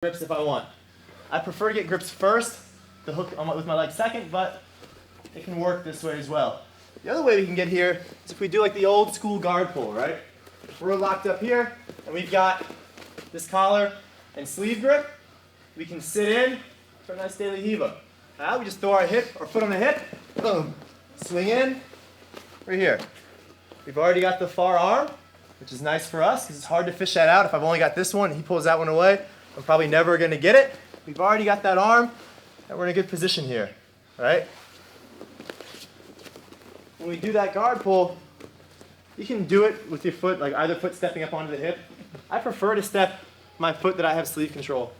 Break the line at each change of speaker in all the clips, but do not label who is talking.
grips if I want. I prefer to get grips first, the hook with my leg second, but it can work this way as well. The other way we can get here is if we do like the old school guard pull, right? We're locked up here, and we've got this collar and sleeve grip. We can sit in for a nice daily Riva. We just throw our foot on the hip, boom, swing in, right here. We've already got the far arm, which is nice for us because it's hard to fish that out. If I've only got this one and he pulls that one away, I'm probably never going to get it. We've already got that arm, and we're in a good position here, right? When we do that guard pull, you can do it with your foot, like either foot stepping up onto the hip. I prefer to step my foot that I have sleeve control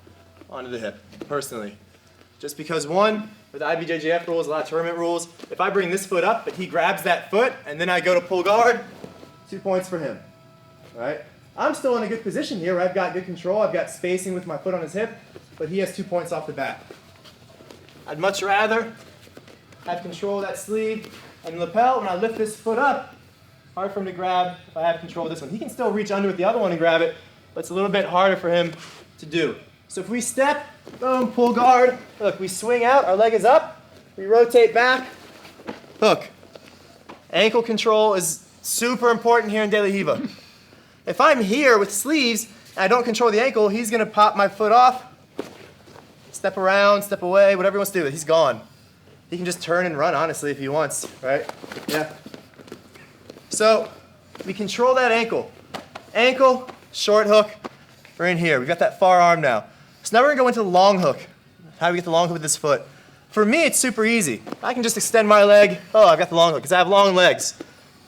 onto the hip, personally. Just because one, with the IBJJF rules, a lot of tournament rules, if I bring this foot up, but he grabs that foot, and then I go to pull guard, 2 points for him, right? I'm still in a good position here where I've got good control, I've got spacing with my foot on his hip, but he has 2 points off the bat. I'd much rather have control of that sleeve and lapel. When I lift this foot up, hard for him to grab if I have control of this one. He can still reach under with the other one and grab it, but it's a little bit harder for him to do. So if we step, boom, pull guard, look, we swing out, our leg is up, we rotate back, hook. Ankle control is super important here in daily Riva. If I'm here with sleeves and I don't control the ankle, he's going to pop my foot off, step around, step away, whatever he wants to do. He's gone. He can just turn and run, honestly, if he wants, right? Yeah. So we control that ankle. Ankle, short hook, we're in here. We've got that far arm now. So now we're going to go into the long hook. How do we get the long hook with this foot? For me, it's super easy. I can just extend my leg. Oh, I've got the long hook because I have long legs.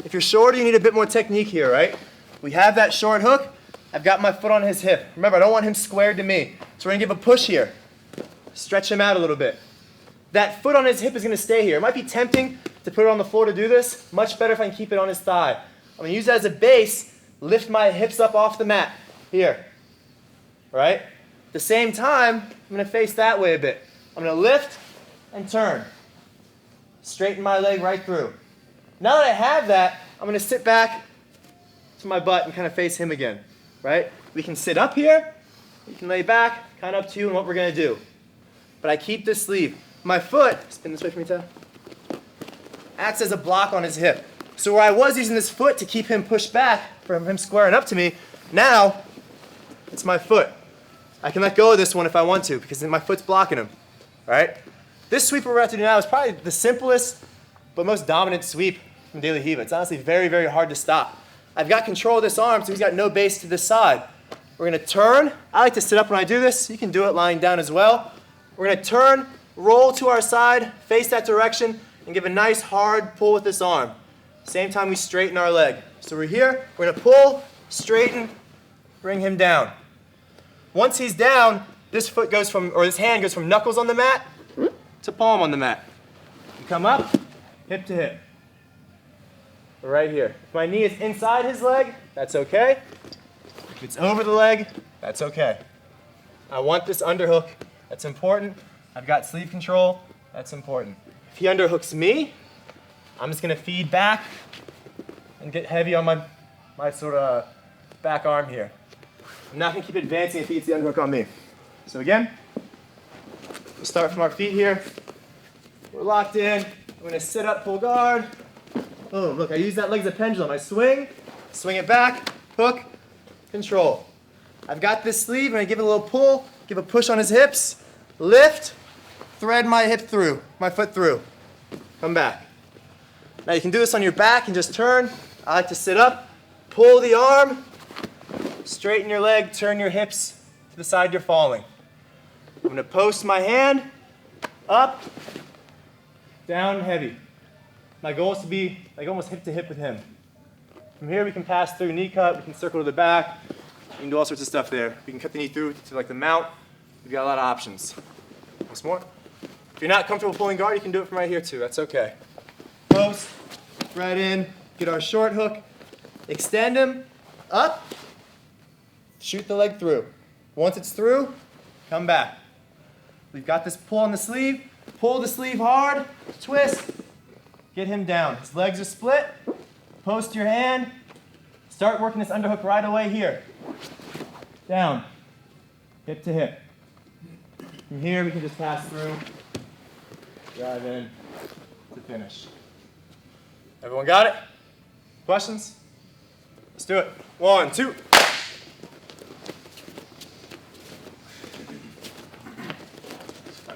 If you're shorter, you need a bit more technique here, right? We have that short hook. I've got my foot on his hip. Remember, I don't want him squared to me. So we're going to give a push here. Stretch him out a little bit. That foot on his hip is going to stay here. It might be tempting to put it on the floor to do this. Much better if I can keep it on his thigh. I'm going to use that as a base, lift my hips up off the mat. Here. Right? At the same time, I'm going to face that way a bit. I'm going to lift and turn. Straighten my leg right through. Now that I have that, I'm going to sit back to my butt and kind of face him again. Right? We can sit up here. You can lay back. Kind of up to you and what we're going to do. But I keep this sleeve. My foot, spin this way for me, Ted, acts as a block on his hip. So where I was using this foot to keep him pushed back from him squaring up to me, now it's my foot. I can let go of this one if I want to because then my foot's blocking him. All right? This sweep we're about to do now is probably the simplest but most dominant sweep from daily Riva. It's honestly very, very hard to stop. I've got control of this arm, so he's got no base to this side. We're going to turn. I like to sit up when I do this. You can do it lying down as well. We're going to turn, roll to our side, face that direction, and give a nice hard pull with this arm. Same time we straighten our leg. So we're here, we're going to pull, straighten, bring him down. Once he's down, this foot goes from, or this hand goes from knuckles on the mat to palm on the mat. You come up, hip to hip. We're right here. If my knee is inside his leg, that's okay. If it's over the leg, that's okay. I want this underhook. That's important. I've got sleeve control. That's important. If he underhooks me, I'm just going to feed back and get heavy on my sort of back arm here. I'm not going to keep advancing if he gets the underhook on me. So again, we'll start from our feet here. We're locked in. I'm going to sit up, pull guard. Boom. Look, I use that leg as a pendulum. I swing it back, hook, control. I've got this sleeve, and I give it a little pull, give a push on his hips, lift, thread my foot through. Come back. Now you can do this on your back and just turn. I like to sit up, pull the arm, straighten your leg, turn your hips to the side you're falling. I'm going to post my hand, up, down, heavy. My goal is to be like almost hip to hip with him. From here we can pass through knee cut, we can circle to the back, we can do all sorts of stuff there. We can cut the knee through to like the mount. We've got a lot of options. Once more. If you're not comfortable pulling guard, you can do it from right here too. That's okay. Post, thread in, get our short hook, extend him, up, shoot the leg through. Once it's through, come back. We've got this pull on the sleeve. Pull the sleeve hard, twist, get him down. His legs are split. Post your hand. Start working this underhook right away here. Down, hip to hip. From here, we can just pass through, drive in to finish. Everyone got it? Questions? Let's do it. 1, 2.